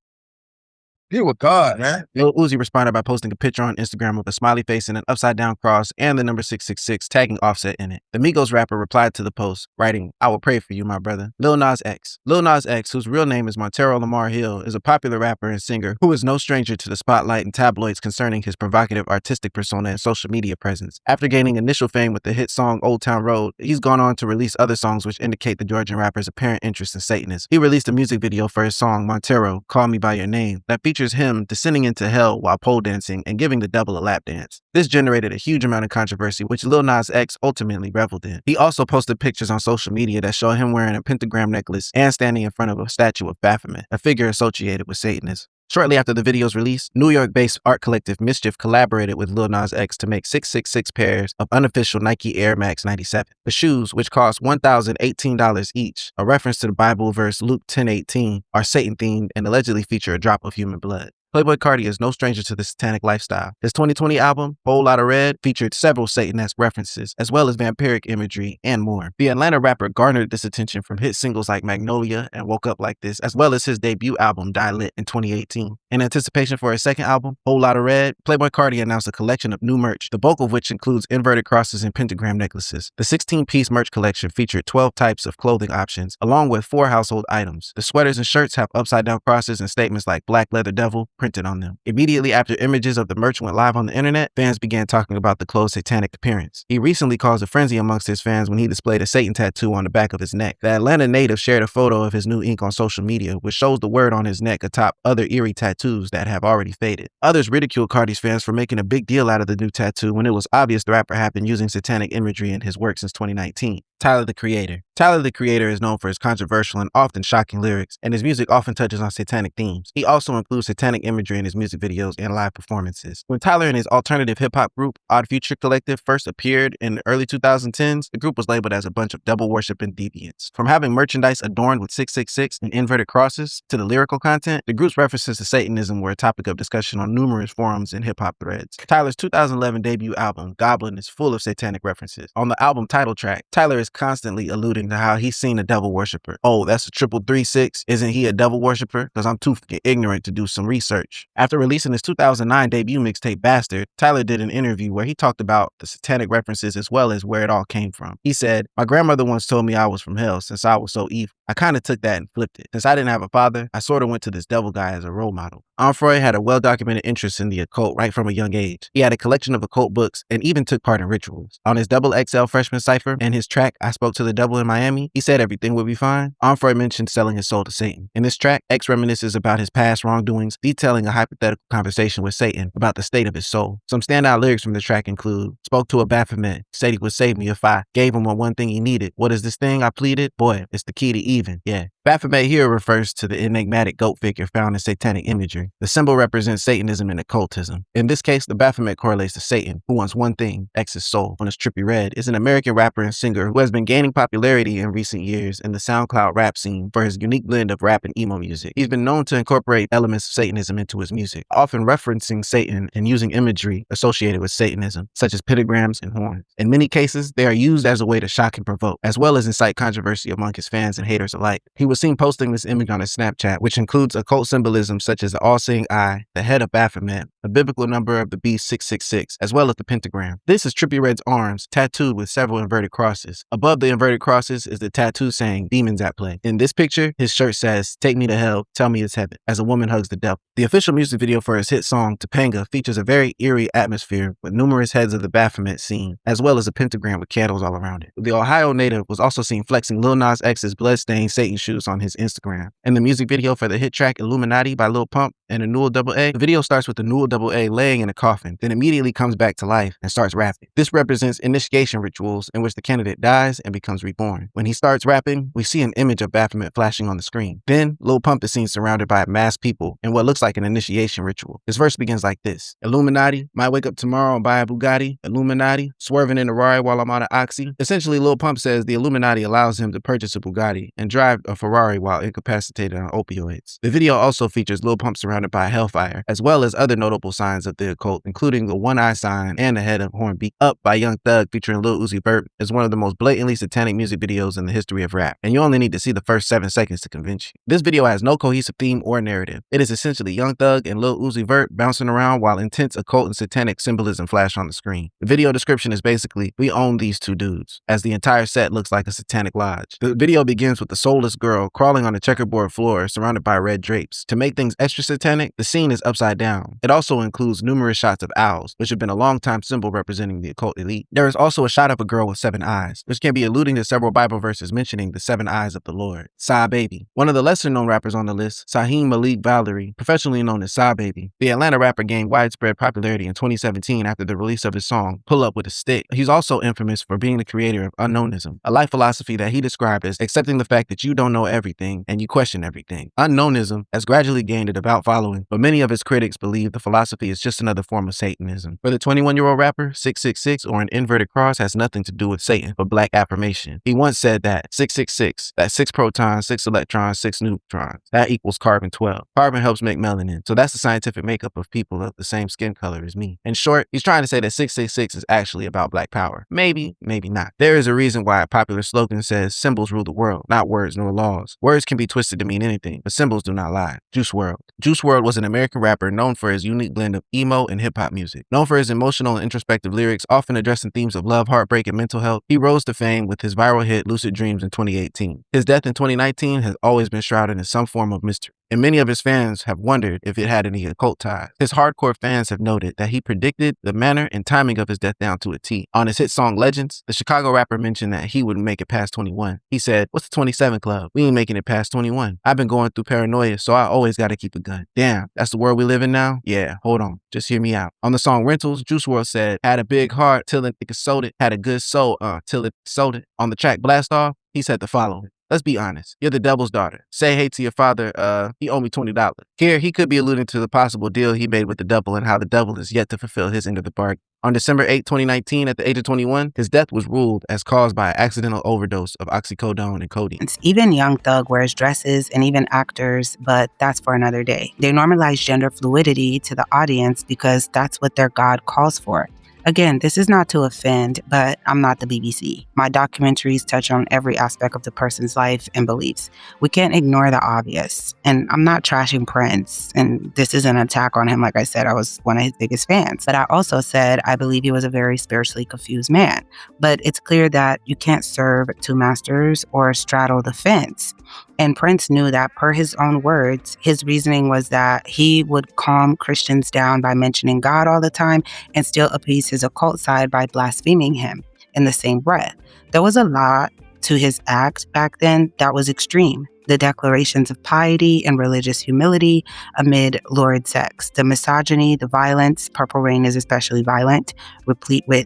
He was God, man. Lil Uzi responded by posting a picture on Instagram of a smiley face and an upside-down cross and the number 666, tagging Offset in it. The Migos rapper replied to the post, writing, I will pray for you, my brother. Lil Nas X. Lil Nas X, whose real name is Montero Lamar Hill, is a popular rapper and singer who is no stranger to the spotlight and tabloids concerning his provocative artistic persona and social media presence. After gaining initial fame with the hit song Old Town Road, he's gone on to release other songs which indicate the Georgian rapper's apparent interest in Satanism. He released a music video for his song Montero, Call Me By Your Name, that features him descending into hell while pole dancing and giving the devil a lap dance. This generated a huge amount of controversy, which Lil Nas X ultimately reveled in. He also posted pictures on social media that show him wearing a pentagram necklace and standing in front of a statue of Baphomet, a figure associated with Satanism. Shortly after the video's release, New York-based art collective Mischief collaborated with Lil Nas X to make 666 pairs of unofficial Nike Air Max 97. The shoes, which cost $1,018 each, a reference to the Bible verse Luke 10:18, are Satan-themed and allegedly feature a drop of human blood. Playboi Carti is no stranger to the satanic lifestyle. His 2020 album, Whole Lotta Red, featured several Satanesque references, as well as vampiric imagery and more. The Atlanta rapper garnered this attention from hit singles like Magnolia and Woke Up Like This, as well as his debut album, Die Lit, in 2018. In anticipation for his second album, Whole Lotta Red, Playboi Carti announced a collection of new merch, the bulk of which includes inverted crosses and pentagram necklaces. The 16-piece merch collection featured 12 types of clothing options, along with 4 household items. The sweaters and shirts have upside-down crosses and statements like Black Leather Devil printed on them. Immediately after images of the merch went live on the internet, fans began talking about the clothes' satanic appearance. He recently caused a frenzy amongst his fans when he displayed a Satan tattoo on the back of his neck. The Atlanta native shared a photo of his new ink on social media, which shows the word on his neck atop other eerie tattoos that have already faded. Others ridiculed Carti's fans for making a big deal out of the new tattoo when it was obvious the rapper had been using satanic imagery in his work since 2019. Tyler, the Creator. Tyler, the Creator is known for his controversial and often shocking lyrics, and his music often touches on satanic themes. He also includes satanic imagery in his music videos and live performances. When Tyler and his alternative hip-hop group, Odd Future Collective, first appeared in the early 2010s, the group was labeled as a bunch of devil-worshipping deviants. From having merchandise adorned with 666 and inverted crosses to the lyrical content, the group's references to Satanism were a topic of discussion on numerous forums and hip-hop threads. Tyler's 2011 debut album, Goblin, is full of satanic references. On the album title track, Tyler is constantly alluding to how he's seen a devil worshiper. Oh, that's a 336. Isn't he a devil worshiper? Because I'm too fucking ignorant to do some research. After releasing his 2009 debut mixtape Bastard, Tyler did an interview where he talked about the satanic references as well as where it all came from. He said, "My grandmother once told me I was from hell since I was so evil. I kind of took that and flipped it. Since I didn't have a father, I sort of went to this devil guy as a role model." Onfroy had a well-documented interest in the occult right from a young age. He had a collection of occult books and even took part in rituals. On his XXL freshman cipher and his track, I Spoke to the Devil in Miami, he said everything would be fine. Onfroy mentioned selling his soul to Satan. In this track, X reminisces about his past wrongdoings, detailing a hypothetical conversation with Satan about the state of his soul. Some standout lyrics from the track include, "Spoke to a Baphomet, said he would save me if I gave him one thing he needed. What is this thing I pleaded? Boy, it's the key to even, yeah." Baphomet here refers to the enigmatic goat figure found in satanic imagery. The symbol represents Satanism and occultism. In this case, the Baphomet correlates to Satan, who wants one thing, X's soul. On his Trippie Redd is an American rapper and singer who has been gaining popularity in recent years in the SoundCloud rap scene for his unique blend of rap and emo music. He's been known to incorporate elements of Satanism into his music, often referencing Satan and using imagery associated with Satanism, such as pentagrams and horns. In many cases, they are used as a way to shock and provoke, as well as incite controversy among his fans and haters alike. He was seen posting this image on his Snapchat, which includes occult symbolism such as the all-seeing eye, the head of Baphomet, the biblical number of the beast 666, as well as the pentagram. This is Trippie Redd's arms, tattooed with several inverted crosses. Above the inverted crosses is the tattoo saying, "Demons at play." In this picture, his shirt says, "Take me to hell, tell me it's heaven," as a woman hugs the devil. The official music video for his hit song, Topanga, features a very eerie atmosphere with numerous heads of the Baphomet seen, as well as a pentagram with candles all around it. The Ohio native was also seen flexing Lil Nas X's bloodstained Satan shoes on his Instagram. In the music video for the hit track Illuminati by Lil Pump and Anul AA, the video starts with Anul AA laying in a coffin, then immediately comes back to life and starts rapping. This represents initiation rituals in which the candidate dies and becomes reborn. When he starts rapping, we see an image of Baphomet flashing on the screen. Then, Lil Pump is seen surrounded by masked people in what looks like an initiation ritual. His verse begins like this: "Illuminati, might wake up tomorrow and buy a Bugatti. Illuminati, swerving in a Rari while I'm out of Oxy." Essentially, Lil Pump says the Illuminati allows him to purchase a Bugatti and drive a Ferrari while incapacitated on opioids. The video also features Lil Pump surrounded by hellfire, as well as other notable signs of the occult, including the one-eye sign and the head of horn beat up by Young Thug featuring Lil Uzi Vert, is one of the most blatantly satanic music videos in the history of rap, and you only need to see the first 7 seconds to convince you. This video has no cohesive theme or narrative. It is essentially Young Thug and Lil Uzi Vert bouncing around while intense occult and satanic symbolism flash on the screen. The video description is basically, "We own these two dudes," as the entire set looks like a satanic lodge. The video begins with the soulless girl crawling on a checkerboard floor surrounded by red drapes. To make things extra satanic, the scene is upside down. It also includes numerous shots of owls, which have been a long-time symbol representing the occult elite. There is also a shot of a girl with 7 eyes, which can be alluding to several Bible verses mentioning the 7 eyes of the Lord. Sa Baby. One of the lesser-known rappers on the list, Saheem Malik Valerie, professionally known as Sa Baby. The Atlanta rapper gained widespread popularity in 2017 after the release of his song, Pull Up With a Stick. He's also infamous for being the creator of unknownism, a life philosophy that he described as accepting the fact that you don't know everything and you question everything. Unknownism has gradually gained a devout following following, but many of his critics believe the philosophy is just another form of Satanism. For the 21-year-old rapper, 666 or an inverted cross has nothing to do with Satan, but black affirmation. He once said that 666, that's 6 protons, 6 electrons, 6 neutrons, that equals carbon-12. Carbon helps make melanin, so that's the scientific makeup of people of the same skin color as me. In short, he's trying to say that 666 is actually about black power. Maybe, maybe not. There is a reason why a popular slogan says symbols rule the world, not words nor laws. Words can be twisted to mean anything, but symbols do not lie. Juice WRLD. Juice WRLD was an American rapper known for his unique blend of emo and hip-hop music. Known for his emotional and introspective lyrics, often addressing themes of love, heartbreak, and mental health, he rose to fame with his viral hit Lucid Dreams in 2018. His death in 2019 has always been shrouded in some form of mystery, and many of his fans have wondered if it had any occult ties. His hardcore fans have noted that he predicted the manner and timing of his death down to a T. On his hit song Legends, the Chicago rapper mentioned that he wouldn't make it past 21. He said, "What's the 27 club? We ain't making it past 21. I've been going through paranoia, so I always gotta keep a gun." Damn, that's the world we live in now? Yeah, hold on. Just hear me out. On the song Rentals, Juice WRLD said, "Had a big heart till it sold it. Had a good soul, till it sold it." On the track Blast Off, he said the following. Let's be honest. You're the devil's daughter. Say hey to your father, he owe me $20. Here, he could be alluding to the possible deal he made with the devil and how the devil is yet to fulfill his end of the bargain. On December 8, 2019, at the age of 21, his death was ruled as caused by an accidental overdose of oxycodone and codeine. Even Young Thug wears dresses and even actors, but that's for another day. They normalize gender fluidity to the audience because that's what their God calls for. Again, this is not to offend, but I'm not the BBC. My documentaries touch on every aspect of the person's life and beliefs. We can't ignore the obvious. And I'm not trashing Prince, and this is an attack on him. Like I said, I was one of his biggest fans. But I also said I believe he was a very spiritually confused man. But it's clear that you can't serve two masters or straddle the fence. And Prince knew that, per his own words, his reasoning was that he would calm Christians down by mentioning God all the time and still appease his occult side by blaspheming him in the same breath. There was a lot to his act back then that was extreme. The declarations of piety and religious humility amid lurid sex, the misogyny, the violence. Purple Rain is especially violent, replete with,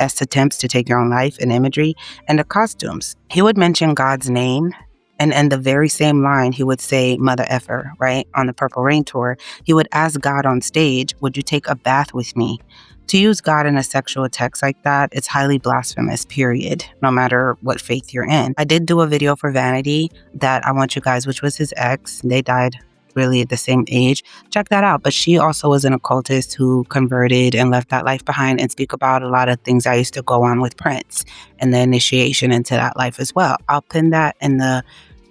attempts to take your own life and imagery, and the costumes. He would mention God's name, and in the very same line, he would say, "Mother effer," right? On the Purple Rain tour, he would ask God on stage, "Would you take a bath with me?" To use God in a sexual text like that, it's highly blasphemous, period, no matter what faith you're in. I did do a video for Vanity that I want you guys, which was his ex. They died really at the same age. Check that out. But she also was an occultist who converted and left that life behind, and speak about a lot of things I used to go on with Prince and the initiation into that life as well. I'll pin that in the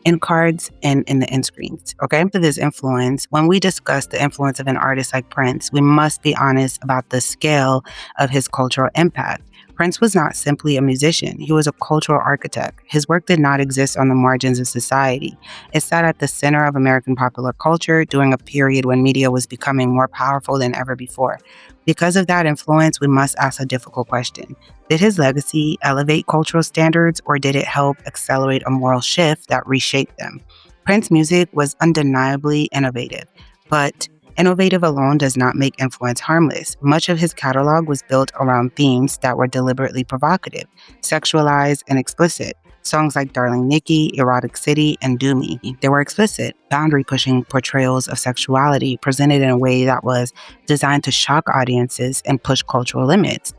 end cards and in the end screens. Okay. To this influence, when we discuss the influence of an artist like Prince, we must be honest about the scale of his cultural impact. Prince was not simply a musician. He was a cultural architect. His work did not exist on the margins of society. It sat at the center of American popular culture during a period when media was becoming more powerful than ever before. Because of that influence, we must ask a difficult question. Did his legacy elevate cultural standards, or did it help accelerate a moral shift that reshaped them? Prince's music was undeniably innovative, but innovative alone does not make influence harmless. Much of his catalog was built around themes that were deliberately provocative, sexualized, and explicit. Songs like Darling Nikki, Erotic City, and Do Me. They were explicit, boundary-pushing portrayals of sexuality presented in a way that was designed to shock audiences and push cultural limits.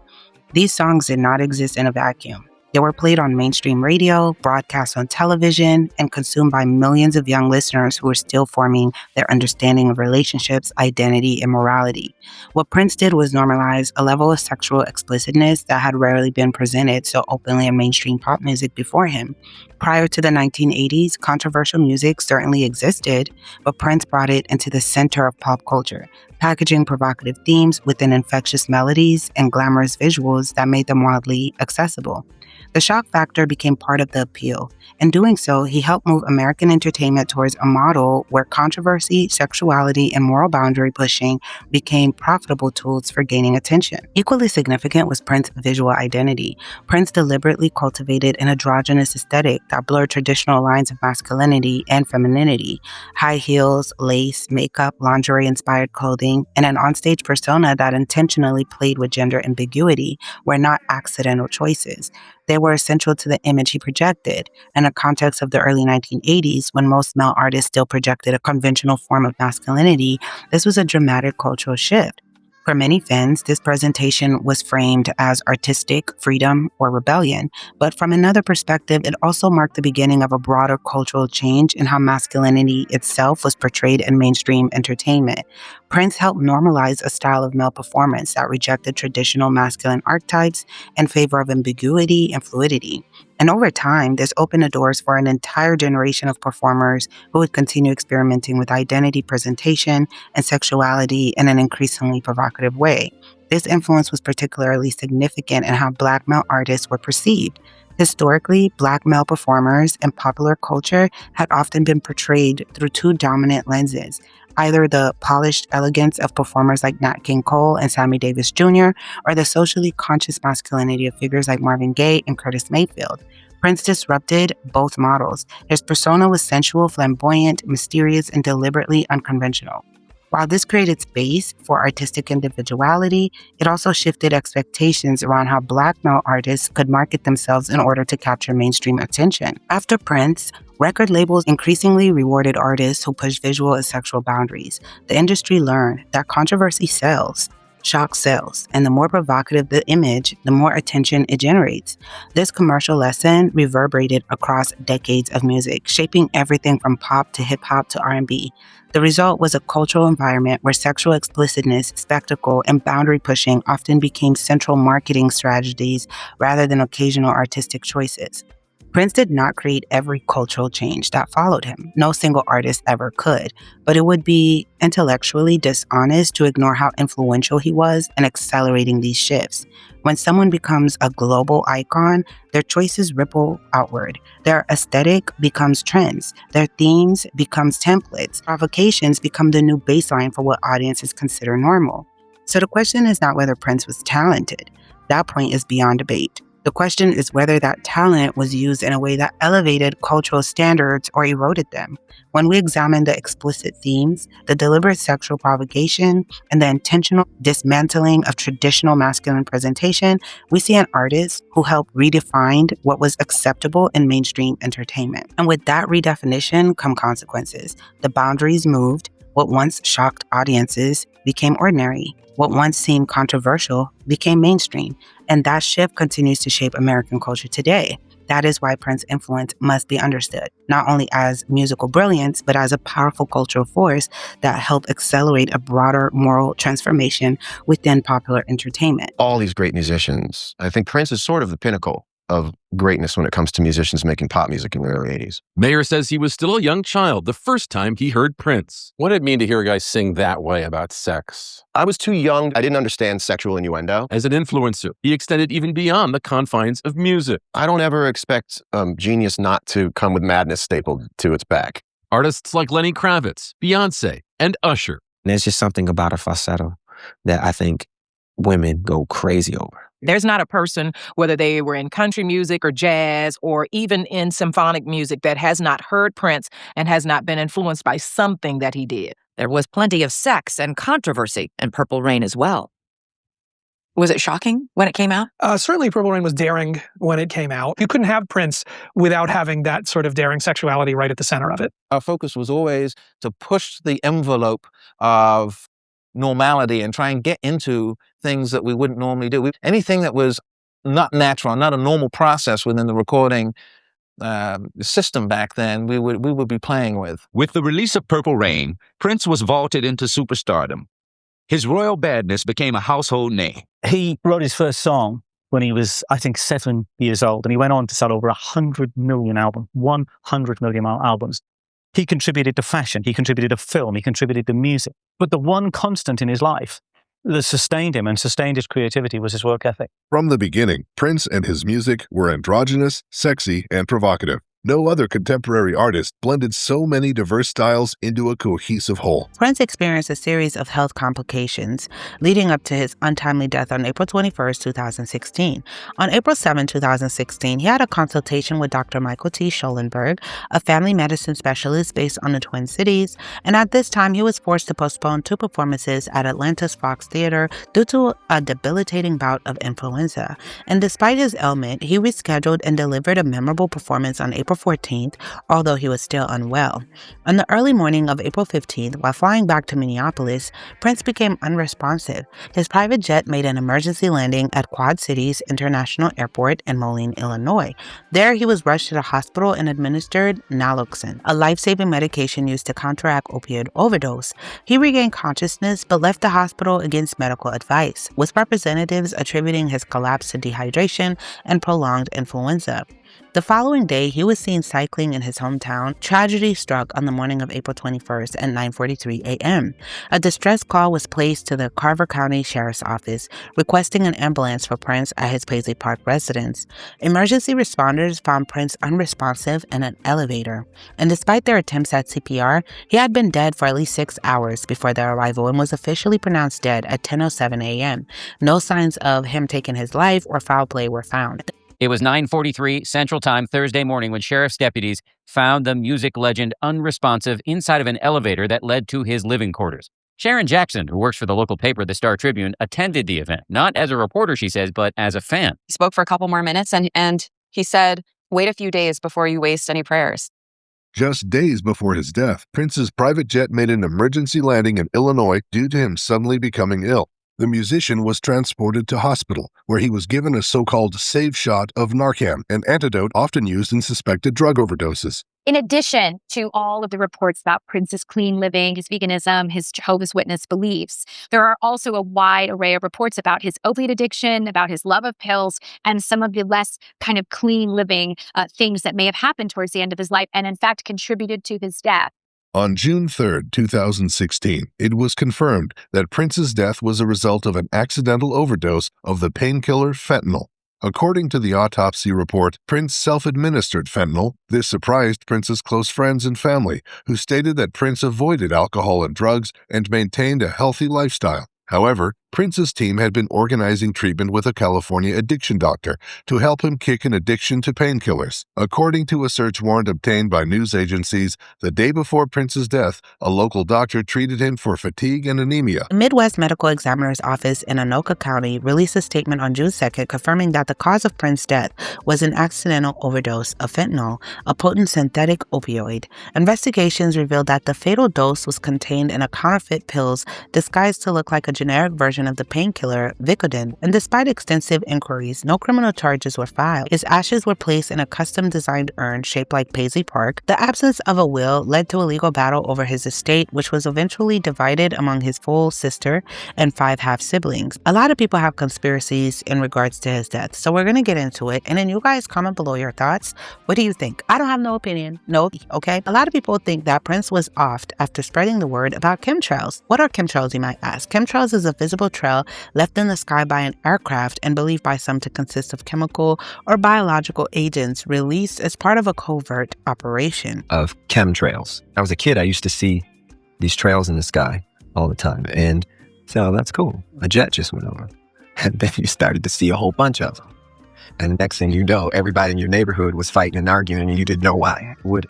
These songs did not exist in a vacuum. They were played on mainstream radio, broadcast on television, and consumed by millions of young listeners who were still forming their understanding of relationships, identity, and morality. What Prince did was normalize a level of sexual explicitness that had rarely been presented so openly in mainstream pop music before him. Prior to the 1980s, controversial music certainly existed, but Prince brought it into the center of pop culture, packaging provocative themes within infectious melodies and glamorous visuals that made them wildly accessible. The shock factor became part of the appeal. In doing so, he helped move American entertainment towards a model where controversy, sexuality, and moral boundary pushing became profitable tools for gaining attention. Equally significant was Prince's visual identity. Prince deliberately cultivated an androgynous aesthetic that blurred traditional lines of masculinity and femininity. High heels, lace, makeup, lingerie-inspired clothing, and an onstage persona that intentionally played with gender ambiguity were not accidental choices. They were essential to the image he projected. In the context of the early 1980s, when most male artists still projected a conventional form of masculinity, this was a dramatic cultural shift. For many fans, this presentation was framed as artistic freedom or rebellion, but from another perspective, it also marked the beginning of a broader cultural change in how masculinity itself was portrayed in mainstream entertainment. Prince helped normalize a style of male performance that rejected traditional masculine archetypes in favor of ambiguity and fluidity. And over time, this opened the doors for an entire generation of performers who would continue experimenting with identity presentation and sexuality in an increasingly provocative way. This influence was particularly significant in how Black male artists were perceived. Historically, Black male performers in popular culture had often been portrayed through two dominant lenses: either the polished elegance of performers like Nat King Cole and Sammy Davis Jr., or the socially conscious masculinity of figures like Marvin Gaye and Curtis Mayfield. Prince disrupted both models. His persona was sensual, flamboyant, mysterious, and deliberately unconventional. While this created space for artistic individuality, it also shifted expectations around how Black male artists could market themselves in order to capture mainstream attention. After Prince, record labels increasingly rewarded artists who pushed visual and sexual boundaries. The industry learned that controversy sells. Shock sells, and the more provocative the image, the more attention it generates. This commercial lesson reverberated across decades of music, shaping everything from pop to hip-hop to R&B. The result was a cultural environment where sexual explicitness, spectacle, and boundary pushing often became central marketing strategies rather than occasional artistic choices. Prince did not create every cultural change that followed him. No single artist ever could, but it would be intellectually dishonest to ignore how influential he was in accelerating these shifts. When someone becomes a global icon, their choices ripple outward. Their aesthetic becomes trends. Their themes becomes templates. Provocations become the new baseline for what audiences consider normal. So the question is not whether Prince was talented. That point is beyond debate. The question is whether that talent was used in a way that elevated cultural standards or eroded them. When we examine the explicit themes, the deliberate sexual provocation, and the intentional dismantling of traditional masculine presentation, we see an artist who helped redefine what was acceptable in mainstream entertainment. And with that redefinition come consequences. The boundaries moved. What once shocked audiences became ordinary. What once seemed controversial became mainstream, and that shift continues to shape American culture today. That is why Prince's influence must be understood, not only as musical brilliance, but as a powerful cultural force that helped accelerate a broader moral transformation within popular entertainment. All these great musicians, I think Prince is sort of the pinnacle of greatness when it comes to musicians making pop music in the early 80s. Mayer says he was still a young child the first time he heard Prince. What did it mean to hear a guy sing that way about sex? I was too young. I didn't understand sexual innuendo. As an influencer, he extended even beyond the confines of music. I don't ever expect genius not to come with madness stapled to its back. Artists like Lenny Kravitz, Beyonce, and Usher. There's just something about a falsetto that I think women go crazy over. There's not a person, whether they were in country music or jazz or even in symphonic music, that has not heard Prince and has not been influenced by something that he did. There was plenty of sex and controversy in Purple Rain as well. Was it shocking when it came out? Certainly Purple Rain was daring when it came out. You couldn't have Prince without having that sort of daring sexuality right at the center of it. Our focus was always to push the envelope of normality and try and get into things that we wouldn't normally do. Anything that was not natural, not a normal process within the recording system back then, we would be playing with. With the release of Purple Rain, Prince was vaulted into superstardom. His royal badness became a household name. He wrote his first song when he was, I think, 7 years old, and he went on to sell over 100 million albums, 100 million albums. He contributed to fashion, he contributed to film, he contributed to music. But the one constant in his life that sustained him and sustained his creativity was his work ethic. From the beginning, Prince and his music were androgynous, sexy, and provocative. No other contemporary artist blended so many diverse styles into a cohesive whole. Prince experienced a series of health complications leading up to his untimely death on April 21, 2016. On April 7, 2016, he had a consultation with Dr. Michael T. Schollenberg, a family medicine specialist based on the Twin Cities, and at this time he was forced to postpone 2 performances at Atlanta's Fox Theater due to a debilitating bout of influenza. And despite his ailment, he rescheduled and delivered a memorable performance on April 14th, although he was still unwell. On the early morning of April 15th, while flying back to Minneapolis, Prince became unresponsive. His private jet made an emergency landing at Quad Cities International Airport in Moline, Illinois. There, he was rushed to the hospital and administered naloxone, a life-saving medication used to counteract opioid overdose. He regained consciousness but left the hospital against medical advice, with representatives attributing his collapse to dehydration and prolonged influenza. The following day, he was seen cycling in his hometown. Tragedy struck on the morning of April 21st at 9:43 a.m. A distress call was placed to the Carver County Sheriff's Office, requesting an ambulance for Prince at his Paisley Park residence. Emergency responders found Prince unresponsive in an elevator, and despite their attempts at CPR, he had been dead for at least 6 hours before their arrival and was officially pronounced dead at 10:07 a.m. No signs of him taking his life or foul play were found. It was 9:43 Central Time Thursday morning when sheriff's deputies found the music legend unresponsive inside of an elevator that led to his living quarters. Sharon Jackson, who works for the local paper, the Star Tribune, attended the event, not as a reporter, she says, but as a fan. He spoke for a couple more minutes and he said, "Wait a few days before you waste any prayers." Just days before his death, Prince's private jet made an emergency landing in Illinois due to him suddenly becoming ill. The musician was transported to hospital, where he was given a so-called save shot of Narcan, an antidote often used in suspected drug overdoses. In addition to all of the reports about Prince's clean living, his veganism, his Jehovah's Witness beliefs, there are also a wide array of reports about his opiate addiction, about his love of pills, and some of the less kind of clean living things that may have happened towards the end of his life and in fact contributed to his death. On June 3, 2016, it was confirmed that Prince's death was a result of an accidental overdose of the painkiller fentanyl. According to the autopsy report, Prince self-administered fentanyl. This surprised Prince's close friends and family, who stated that Prince avoided alcohol and drugs and maintained a healthy lifestyle. However, Prince's team had been organizing treatment with a California addiction doctor to help him kick an addiction to painkillers. According to a search warrant obtained by news agencies, the day before Prince's death, a local doctor treated him for fatigue and anemia. The Midwest Medical Examiner's Office in Anoka County released a statement on June 2nd confirming that the cause of Prince's death was an accidental overdose of fentanyl, a potent synthetic opioid. Investigations revealed that the fatal dose was contained in a counterfeit pills disguised to look like a generic version of the painkiller Vicodin, and despite extensive inquiries, no criminal charges were filed. His ashes were placed in a custom-designed urn shaped like Paisley Park. The absence of a will led to a legal battle over his estate, which was eventually divided among his full sister and 5 half-siblings. A lot of people have conspiracies in regards to his death, so we're going to get into it, and then you guys comment below your thoughts. What do you think? I don't have no opinion. No, okay? A lot of people think that Prince was offed after spreading the word about chemtrails. What are chemtrails, you might ask? Chemtrails is a visible trail left in the sky by an aircraft and believed by some to consist of chemical or biological agents released as part of a covert operation. Of chemtrails. I was a kid, I used to see these trails in the sky all the time. And so that's cool. A jet just went over. And then you started to see a whole bunch of them. And the next thing you know, everybody in your neighborhood was fighting and arguing and you didn't know why. I would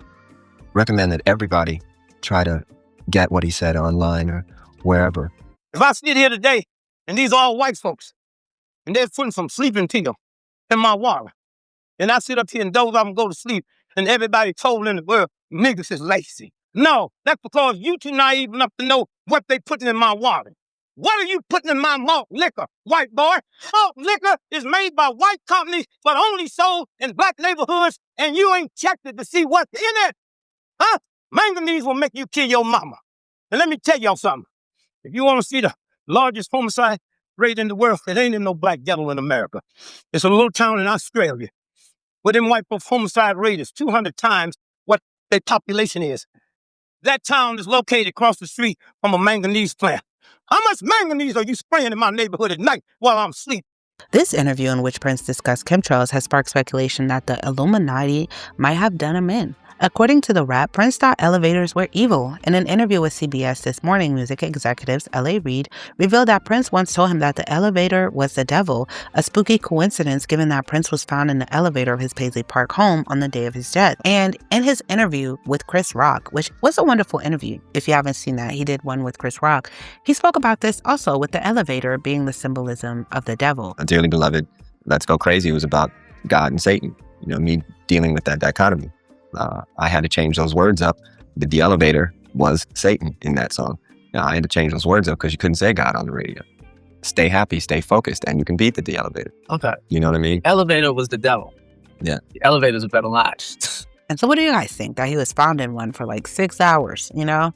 recommend that everybody try to get what he said online or wherever. If I sit here today, and these are all white folks, and they're putting some sleeping pill in my water, and I sit up here and doze off and go to sleep, and everybody told in the world, niggas is lazy. No, that's because you too naive enough to know what they putting in my water. What are you putting in my malt liquor, white boy? Malt liquor is made by white companies, but only sold in black neighborhoods, and you ain't checked it to see what's in it. Huh? Manganese will make you kill your mama. And let me tell y'all something. If you want to see the largest homicide rate in the world, it ain't in no black ghetto in America. It's a little town in Australia where them white folks' homicide rate is 200 times what their population is. That town is located across the street from a manganese plant. How much manganese are you spraying in my neighborhood at night while I'm asleep? This interview, in which Prince discussed chemtrails, has sparked speculation that the Illuminati might have done him in. According to The Wrap, Prince thought elevators were evil. In an interview with CBS This Morning, music executives L.A. Reid revealed that Prince once told him that the elevator was the devil, a spooky coincidence given that Prince was found in the elevator of his Paisley Park home on the day of his death. And in his interview with Chris Rock, which was a wonderful interview, if you haven't seen that, he did one with Chris Rock, he spoke about this also, with the elevator being the symbolism of the devil. A Dearly Beloved, Let's Go Crazy was about God and Satan. You know, me dealing with that dichotomy. I had to change those words up. The elevator was Satan in that song. Now, I had to change those words up because you couldn't say God on the radio. Stay happy, stay focused, and you can beat the elevator. Okay. You know what I mean? Elevator was the devil. Yeah. The elevator's a better life. And so what do you guys think? That he was found in one for like 6 hours, you know?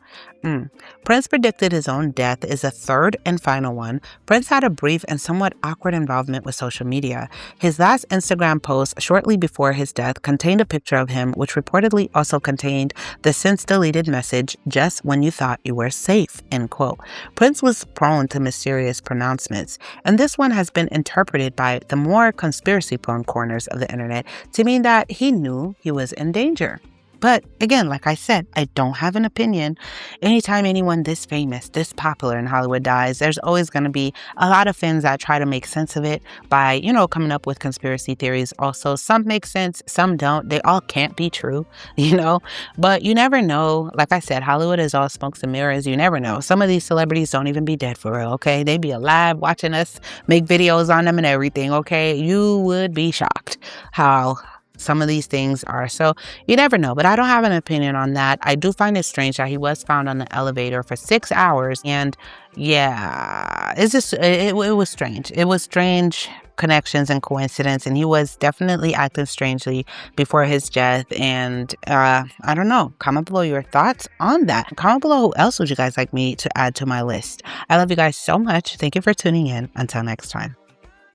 Prince predicted his own death is a third and final one. Prince had a brief and somewhat awkward involvement with social media. His last Instagram post shortly before his death contained a picture of him, which reportedly also contained the since deleted message, "Just when you thought you were safe," end quote. Prince was prone to mysterious pronouncements, and this one has been interpreted by the more conspiracy-prone corners of the internet to mean that he knew he was in danger. But again, like I said, I don't have an opinion. Anytime anyone this famous, this popular in Hollywood dies, there's always going to be a lot of fans that try to make sense of it by, coming up with conspiracy theories. Also, some make sense, some don't. They all can't be true, But you never know. Like I said, Hollywood is all smokes and mirrors. You never know. Some of these celebrities don't even be dead for real, okay? They be alive watching us make videos on them and everything, okay? You would be shocked how some of these things are. So you never know, but I don't have an opinion on that. I do find it strange that he was found on the elevator for 6 hours. And yeah, it's just, it was strange. It was strange connections and coincidence. And he was definitely acting strangely before his death. And I don't know, comment below your thoughts on that. Comment below who else would you guys like me to add to my list. I love you guys so much. Thank you for tuning in. Until next time.